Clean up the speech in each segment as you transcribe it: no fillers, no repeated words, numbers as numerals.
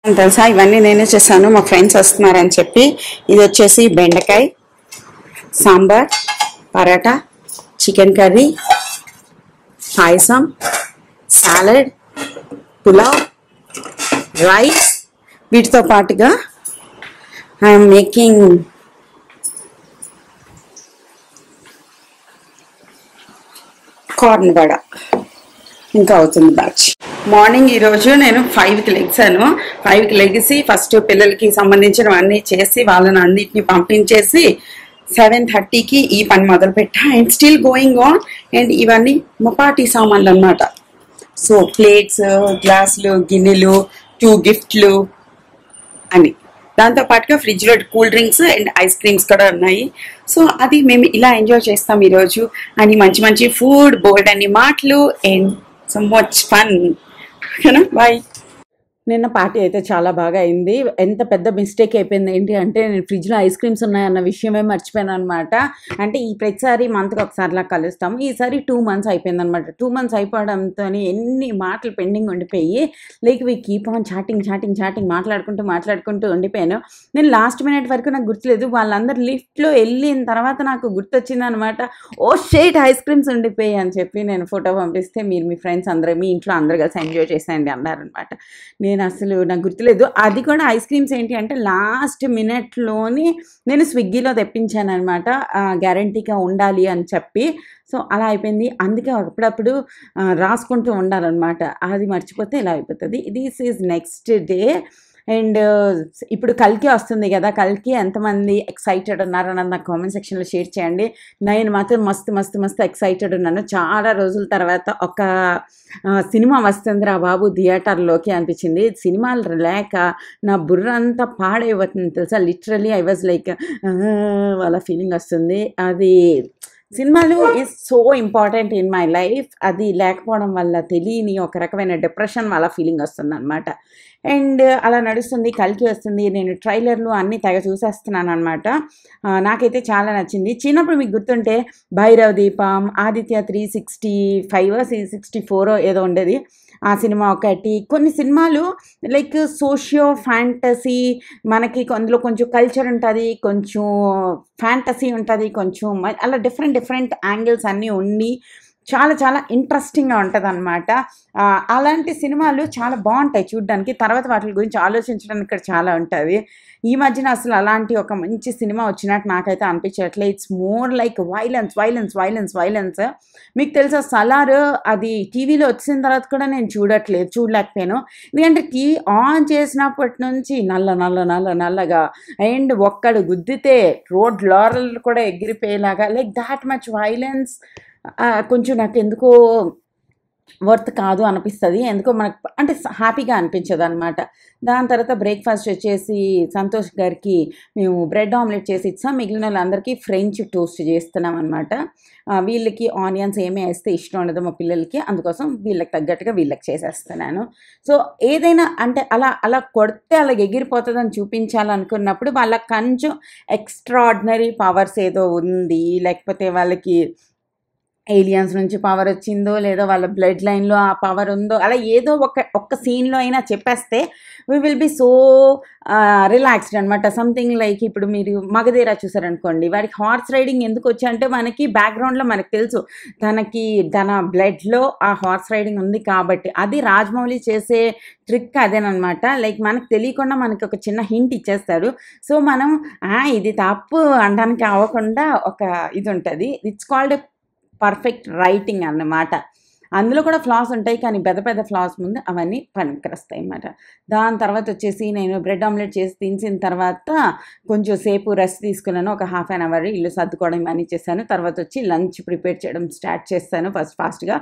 తెలుసా ఇవన్నీ నేనే చేశాను మా ఫ్రెండ్స్ వస్తున్నారని చెప్పి. ఇది వచ్చేసి బెండకాయ సాంబార్, పరాటా, చికెన్ కర్రీ, పాయసం, సాలడ్, పులావ్, రైస్. వీటితో పాటుగా ఐఎమ్ మేకింగ్ కార్న్ వడ. ఇంకా అవుతుంది బ్యాచ్. మార్నింగ్ ఈరోజు నేను 5కి లెగ్సాను. 5కి లెగిసి ఫస్ట్ పిల్లలకి సంబంధించినవన్నీ చేసి వాళ్ళని అన్నిటిని పంపించేసి 7:30కి ఈ పని మొదలు పెట్టా. And still going on. And ఇవన్నీ ముపాటి సామాన్లు అన్నమాట. సో ప్లేట్స్, గ్లాసులు, గిన్నెలు, 2 గిఫ్ట్లు అని. దాంతో పాటుగా ఫ్రిడ్జ్లో cool drinks and ice creams కూడా ఉన్నాయి. సో అది మేము ఇలా ఎంజాయ్ చేస్తాం ఈరోజు. అని మంచి మంచి ఫుడ్, బోల్డ్ అన్ని మాటలు and so much fun. Bye. నిన్న పార్టీ అయితే చాలా బాగా అయింది. ఎంత పెద్ద మిస్టేక్ అయిపోయింది ఏంటి అంటే, నేను ఫ్రిడ్జ్లో ఐస్ క్రీమ్స్ ఉన్నాయన్న విషయమే మర్చిపోయాను అనమాట. అంటే ఈ ప్రతిసారి మంత్కి ఒకసారిలా కలుస్తాము. ఈసారి 2 months అయిపోయింది అనమాట. 2 months అయిపోవడంతో ఎన్ని మాటలు పెండింగ్ ఉండిపోయి like we keep on chatting మాట్లాడుకుంటూ ఉండిపోయాను. నేను లాస్ట్ మినిట్ వరకు నాకు గుర్తులేదు. వాళ్ళందరూ లిఫ్ట్లో వెళ్ళిన తర్వాత నాకు గుర్తొచ్చింది అనమాట. ఓ షేట్ ఐస్ క్రీమ్స్ ఉండిపోయి అని చెప్పి నేను ఫోటో పంపిస్తే మీరు మీ ఫ్రెండ్స్ అందరూ మీ ఇంట్లో అందరూ కలిసి ఎంజాయ్ చేసేయండి అన్నారనమాట. నేను అసలు నాకు గుర్తులేదు. అది కూడా ఐస్ క్రీమ్స్ ఏంటి అంటే లాస్ట్ మినిట్లోని నేను స్విగ్గీలో తెప్పించాను అనమాట, గ్యారంటీగా ఉండాలి అని చెప్పి. సో అలా అయిపోయింది. అందుకే అప్పుడప్పుడు రాసుకుంటూ ఉండాలన్నమాట. అది మర్చిపోతే ఇలా అయిపోతుంది. This is next day. And ఇప్పుడు కల్కి వస్తుంది కదా, కల్కి ఎంతమంది ఎక్సైటెడ్ ఉన్నారన్నది నాకు కామెంట్ సెక్షన్లో షేర్ చేయండి. నేను మాత్రం మస్తు ఎక్సైటెడ్ ఉన్నాను. చాలా రోజుల తర్వాత ఒక సినిమా వస్తుందిరా బాబు థియేటర్లోకి అనిపించింది. సినిమాలు లేక నా బుర్ర అంతా పాడైపోతుంది తెలుసా. లిటరలీ ఐ వాజ్ లైక్ వాళ్ళ ఫీలింగ్ వస్తుంది. అది సినిమాలు is so important in my life. అది లేకపోవడం వల్ల తెలియని ఒక రకమైన డిప్రెషన్ వాళ్ళ ఫీలింగ్ వస్తుంది అనమాట. అండ్ అలా నడుస్తుంది. కల్కి వస్తుంది. నేను ట్రైలర్లు అన్నీ తెగ చూసేస్తున్నాను అనమాట. నాకైతే చాలా నచ్చింది. చిన్నప్పుడు మీకు గుర్తుంటే భైరవ దీపం, ఆదిత్య 365 364 ఏదో ఉండేది. ఆ సినిమా ఒకటి. కొన్ని సినిమాలు లైక్ సోషియో ఫ్యాంటసీ, మనకి అందులో కొంచెం కల్చర్ ఉంటుంది, కొంచెం ఫ్యాంటసీ ఉంటుంది, కొంచెం అలా డిఫరెంట్ యాంగిల్స్ అన్నీ ఉండి చాలా ఇంట్రెస్టింగ్గా ఉంటుంది అనమాట. అలాంటి సినిమాలు చాలా బాగుంటాయి చూడడానికి. తర్వాత వాటి గురించి ఆలోచించడానికి ఇక్కడ చాలా ఉంటుంది. ఈ మధ్యన అసలు అలాంటి ఒక మంచి సినిమా వచ్చినట్టు నాకైతే అనిపించట్లే. It's more like violence. మీకు తెలుసా సలార్ అది టీవీలో వచ్చిన తర్వాత కూడా నేను చూడలేకపోయాను. ఎందుకంటే టీవీ ఆన్ చేసినప్పటి నుంచి నల్లగా అండ్ ఒక్కడు గుద్దితే రోడ్ లారీలు కూడా ఎగిరిపోయేలాగా లైక్ దాట్ మచ్ వైలెన్స్. కొంచెం నాకు ఎందుకో వర్త్ కాదు అనిపిస్తుంది. ఎందుకో మనకు అంటే హ్యాపీగా అనిపించదు అనమాట. దాని తర్వాత బ్రేక్ఫాస్ట్ వచ్చేసి సంతోష్ గారికి మేము బ్రెడ్ ఆమ్లెట్ చేసి ఇచ్చాం. మిగిలిన వాళ్ళందరికీ ఫ్రెంచ్ టోస్ట్ చేస్తున్నాం అనమాట. వీళ్ళకి ఆనియన్స్ ఏమీ వేస్తే ఇష్టం ఉండదు మా పిల్లలకి, అందుకోసం వీళ్ళకి తగ్గట్టుగా వీళ్ళకి చేసేస్తున్నాను. సో ఏదైనా అంటే అలా కొడితే అలా ఎగిరిపోతుందని చూపించాలనుకున్నప్పుడు వాళ్ళకి కొంచెం ఎక్స్ట్రాడినరీ పవర్స్ ఏదో ఉంది, లేకపోతే వాళ్ళకి ఏలియన్స్ నుంచి పవర్ వచ్చిందో లేదో వాళ్ళ బ్లడ్ లైన్లో ఆ పవర్ ఉందో అలా ఏదో ఒక్క సీన్లో అయినా చెప్పేస్తే we will be so relaxed అనమాట. సంథింగ్ లైక్ ఇప్పుడు మీరు మగధీర చూసారనుకోండి, వాడికి హార్స్ రైడింగ్ ఎందుకు వచ్చాయంటే మనకి బ్యాక్గ్రౌండ్లో మనకు తెలుసు తన బ్లడ్లో ఆ హార్స్ రైడింగ్ ఉంది కాబట్టి. అది రాజమౌళి చేసే ట్రిక్ అదేనమాట. లైక్ మనకు తెలియకుండా మనకి ఒక చిన్న హింట్ ఇచ్చేస్తారు. సో మనం ఇది తప్పు అనడానికి అవ్వకుండా ఒక ఇది ఉంటుంది. ఇట్స్ కాల్డ్ పర్ఫెక్ట్ రైటింగ్ అన్నమాట. అందులో కూడా ఫ్లాస్ ఉంటాయి, కానీ పెద్ద ఫ్లాస్ ముందు అవన్నీ పనికిరస్తాయి అన్నమాట. దాని తర్వాత వచ్చేసి నేను బ్రెడ్ ఆమ్లెట్ చేసి తినిసిన తర్వాత కొంచెం సేపు రెస్ట్ తీసుకున్నాను. ఒక 1/2 hour ఇల్లు సర్దుకోవడం ఇవన్నీ చేశాను. తర్వాత వచ్చి లంచ్ ప్రిపేర్ చేయడం స్టార్ట్ చేస్తాను ఫాస్ట్గా.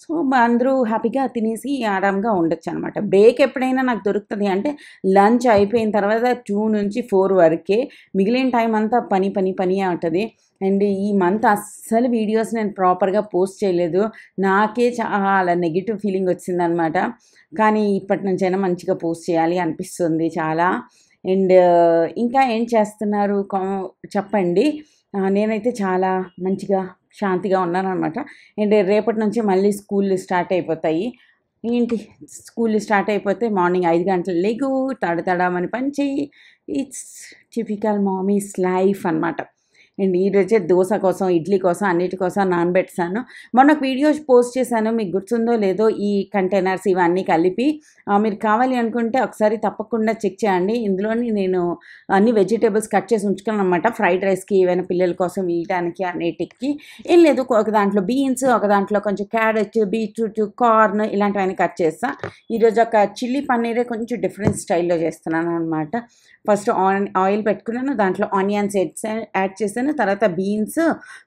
సో అందరూ హ్యాపీగా తినేసి ఆరాంగా ఉండొచ్చు అనమాట. బ్రేక్ ఎప్పుడైనా నాకు దొరుకుతుంది అంటే లంచ్ అయిపోయిన తర్వాత 2 నుంచి 4 వరకే. మిగిలిన టైం అంతా పనియే ఉంటుంది. అండ్ ఈ మంత్ అస్సలు వీడియోస్ నేను ప్రాపర్గా పోస్ట్ చేయలేదు. నాకే చాలా నెగిటివ్ ఫీలింగ్ వచ్చిందనమాట. కానీ ఇప్పటి నుంచైనా మంచిగా పోస్ట్ చేయాలి అనిపిస్తుంది చాలా. అండ్ ఇంకా ఏం చేస్తున్నారు చెప్పండి. నేనైతే చాలా మంచిగా శాంతిగా ఉన్నాను అనమాట. అండ్ రేపటి నుంచి మళ్ళీ స్కూల్ స్టార్ట్ అయిపోతాయి. ఏంటి స్కూల్ స్టార్ట్ అయిపోతే మార్నింగ్ 5 గంటలు లెగు, తడతడమని పని చెయ్యి. ఇట్స్ టిపికల్ మామీస్ లైఫ్ అనమాట. అండ్ ఈరోజే దోస కోసం, ఇడ్లీ కోసం, అన్నిటి కోసం నానబెట్టేసాను. మొన్న ఒక వీడియో పోస్ట్ చేశాను, మీకు గుర్తుందో లేదో, ఈ కంటైనర్స్ ఇవన్నీ కలిపి. మీరు కావాలి అనుకుంటే ఒకసారి తప్పకుండా చెక్ చేయండి. ఇందులోని నేను అన్ని వెజిటేబుల్స్ కట్ చేసి ఉంచుకున్నాను అనమాట. ఫ్రైడ్ రైస్కి, ఏవైనా పిల్లల కోసం వేయడానికి అన్నిటికి. ఏం లేదు, ఒక దాంట్లో బీన్స్, ఒక దాంట్లో కొంచెం క్యారెట్, బీట్రూట్, కార్న్ ఇలాంటివన్నీ కట్ చేస్తా. ఈరోజు ఒక చిల్లీ పన్నీరే కొంచెం డిఫరెంట్ స్టైల్లో చేస్తున్నాను అనమాట. ఫస్ట్ ఆయిల్ పెట్టుకున్నాను, దాంట్లో ఆనియన్స్ యాడ్ చేశాను, తర్వాత బీన్స్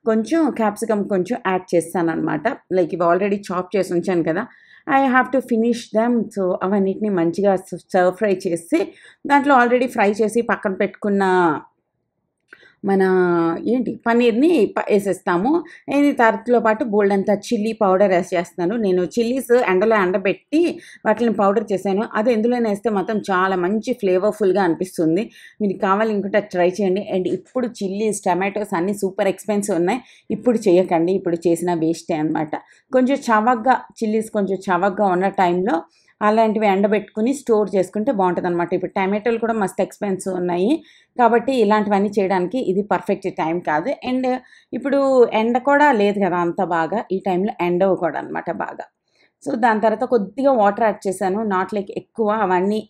కొంచెం, క్యాప్సికమ్ కొంచెం యాడ్ చేస్తాను అనమాట. లైక్ ఇవి ఆల్రెడీ చాప్ చేసి ఉంచాను కదా, I have to finish them. So అవన్నిటిని మంచిగా సర్వ్ ఫ్రై చేసి దాంట్లో ఆల్రెడీ ఫ్రై చేసి పక్కన పెట్టుకున్న మన పన్నీర్ని వేసేస్తాము. ఇది తరచులో పాటు బోల్డంతా చిల్లీ పౌడర్ వేసేస్తున్నాను. నేను చిల్లీస్ ఎండలో ఎండబెట్టి వాటిని పౌడర్ చేశాను. అది ఎందులోనే వేస్తే మాత్రం చాలా మంచి ఫ్లేవర్ఫుల్గా అనిపిస్తుంది. మీరు కావాలనుకుంటే ట్రై చేయండి. అండ్ ఇప్పుడు చిల్లీస్, టమాటోస్ అన్నీ సూపర్ ఎక్స్పెన్సివ్ ఉన్నాయి. ఇప్పుడు చేయకండి, ఇప్పుడు చేసిన వేస్టే అనమాట. కొంచెం చవకగా, చిల్లీస్ కొంచెం చవకగా ఉన్న టైంలో అలాంటివి ఎండబెట్టుకుని స్టోర్ చేసుకుంటే బాగుంటుంది అనమాట. ఇప్పుడు టమాటోలు కూడా మస్తు ఎక్స్పెన్సివ్ ఉన్నాయి కాబట్టి ఇలాంటివన్నీ చేయడానికి ఇది పర్ఫెక్ట్ టైం కాదు. అండ్ ఇప్పుడు ఎండ కూడా లేదు కదా అంత బాగా, ఈ టైంలో ఎండవు కూడా అనమాట బాగా. సో దాని తర్వాత కొద్దిగా వాటర్ యాడ్ చేశాను, నాట్ లైక్ ఎక్కువ.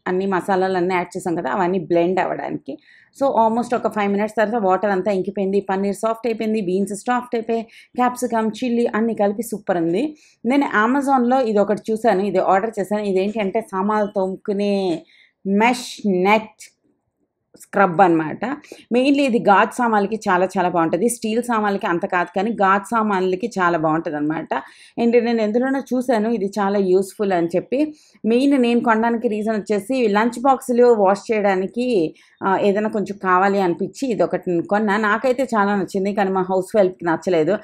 అన్ని మసాలాలన్నీ యాడ్ చేసాం కదా, అవన్నీ బ్లెండ్ అవ్వడానికి. సో ఆల్మోస్ట్ ఒక 5 minutes తర్వాత వాటర్ అంతా ఇంకిపోయింది, పన్నీర్ సాఫ్ట్ అయిపోయింది, బీన్స్ సాఫ్ట్ అయిపోయి, క్యాప్సికమ్, చిల్లీ అన్నీ కలిపి సూపర్ ఉంది. నేను అమెజాన్లో ఇది ఒకటి చూశాను, ఇది ఆర్డర్ చేశాను. ఇదేంటి అంటే సామాన్లు తోముకునే మెష్ నెట్ స్క్రబ్ అనమాట. మెయిన్లీ ఇది గాజు సామాన్లకి చాలా చాలా బాగుంటుంది. స్టీల్ సామాన్లకి అంత కాదు, కానీ గాజు సామాన్లకి చాలా బాగుంటుంది అనమాట. అండ్ నేను ఎందులోనో చూశాను ఇది చాలా యూస్ఫుల్ అని చెప్పి. మెయిన్ నేను కొనడానికి రీజన్ వచ్చేసి లంచ్ బాక్సులు వాష్ చేయడానికి ఏదైనా కొంచెం కావాలి అనిపించి ఇది ఒకటి కొన్నా. నాకైతే చాలా నచ్చింది, కానీ మా హౌస్ వైఫ్కి నచ్చలేదు.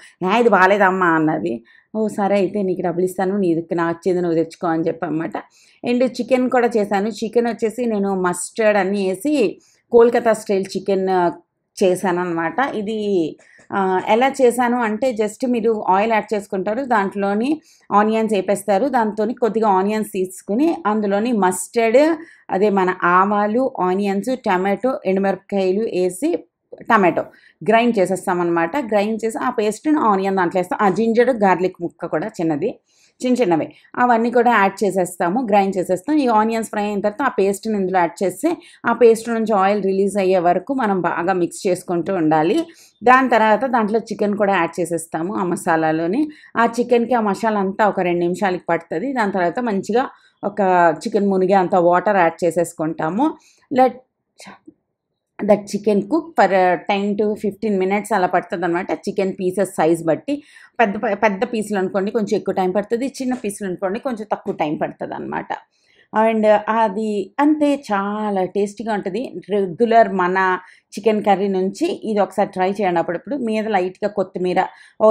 ఇది బాగాలేదమ్మా అన్నది. ఓ సరే అయితే నీకు డబ్బులు ఇస్తాను, నీకు నచ్చేది నువ్వు తెచ్చుకో అని చెప్పన్నమాట. అండ్ చికెన్ కూడా చేశాను. చికెన్ వచ్చేసి నేను మస్టర్డ్ అన్నీ వేసి కోల్కతా స్టైల్ చికెన్ చేశాను అనమాట. ఇది ఎలా చేశాను అంటే జస్ట్ మీరు ఆయిల్ యాడ్ చేసుకుంటారు, దాంట్లోని ఆనియన్స్ వేపేస్తారు, దాంతో కొద్దిగా ఆనియన్స్ తీసుకుని అందులోని మస్టర్డ్, అదే మన ఆవాలు, ఆనియన్స్, టమాటో, ఎండుమిరపకాయలు వేసి టమాటో గ్రైండ్ చేసేస్తామన్నమాట. గ్రైండ్ చేసి ఆ పేస్ట్ని ఆనియన్ దాంట్లో వేస్తాం. జింజర్ గార్లిక్ ముక్క కూడా చిన్నవే అవన్నీ కూడా యాడ్ చేసేస్తాము, గ్రైండ్ చేసేస్తాం. ఈ ఆనియన్స్ ఫ్రై అయిన తర్వాత ఆ పేస్ట్ని ఇందులో యాడ్ చేసి ఆ పేస్ట్ నుంచి ఆయిల్ రిలీజ్ అయ్యే వరకు మనం బాగా మిక్స్ చేసుకుంటూ ఉండాలి. దాని తర్వాత దాంట్లో చికెన్ కూడా యాడ్ చేసేస్తాము ఆ మసాలాలోని. ఆ చికెన్కి ఆ మసాలా అంతా ఒక 2 నిమిషాలకి పడుతుంది. దాని తర్వాత మంచిగా ఒక చికెన్ మునిగే అంత వాటర్ యాడ్ చేసేసుకుంటాము. That chicken cook for 10 to 15 minutes అలా పడుతుంది అనమాట. చికెన్ పీసెస్ సైజ్ బట్టి, పెద్ద పీసులు అనుకోండి కొంచెం ఎక్కువ టైం పడుతుంది, చిన్న పీసులు అనుకోండి కొంచెం తక్కువ టైం పడుతుంది అనమాట. అండ్ అది అంతే, చాలా టేస్టీగా ఉంటుంది. రెగ్యులర్ మన చికెన్ కర్రీ నుంచి ఇది ఒకసారి ట్రై చేయండి. అప్పుడప్పుడు మీద లైట్గా కొత్తిమీర,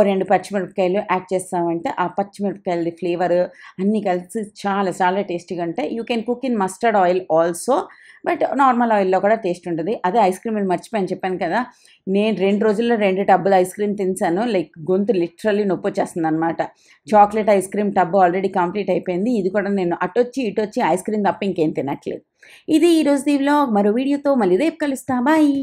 2 పచ్చిమిరపకాయలు యాడ్ చేస్తామంటే ఆ పచ్చిమిరపకాయలది ఫ్లేవర్ అన్నీ కలిసి చాలా చాలా టేస్టీగా ఉంటాయి. You can cook in mustard oil also, but normal ఆయిల్లో కూడా టేస్ట్ ఉంటుంది. అదే ఐస్ క్రీమ్ మర్చిపోయాను చెప్పాను కదా, నేను 2 రోజుల్లో 2 టబ్బులు ఐస్ క్రీమ్ తినేసాను. లైక్ గొంతు లిటరల్లీ నొప్పి వచ్చేస్తుంది అనమాట. Chocolate ice cream tub already complete అయిపోయింది. ఇది కూడా నేను అటొచ్చి ఇటొచ్చి ఐస్ క్రీమ్ తప్ప ఇంకేం తినట్లేదు. ఇది ఈరోజు వ్లాగ్. మరో వీడియోతో మళ్ళీ రేపు కలుస్తా. బాయ్.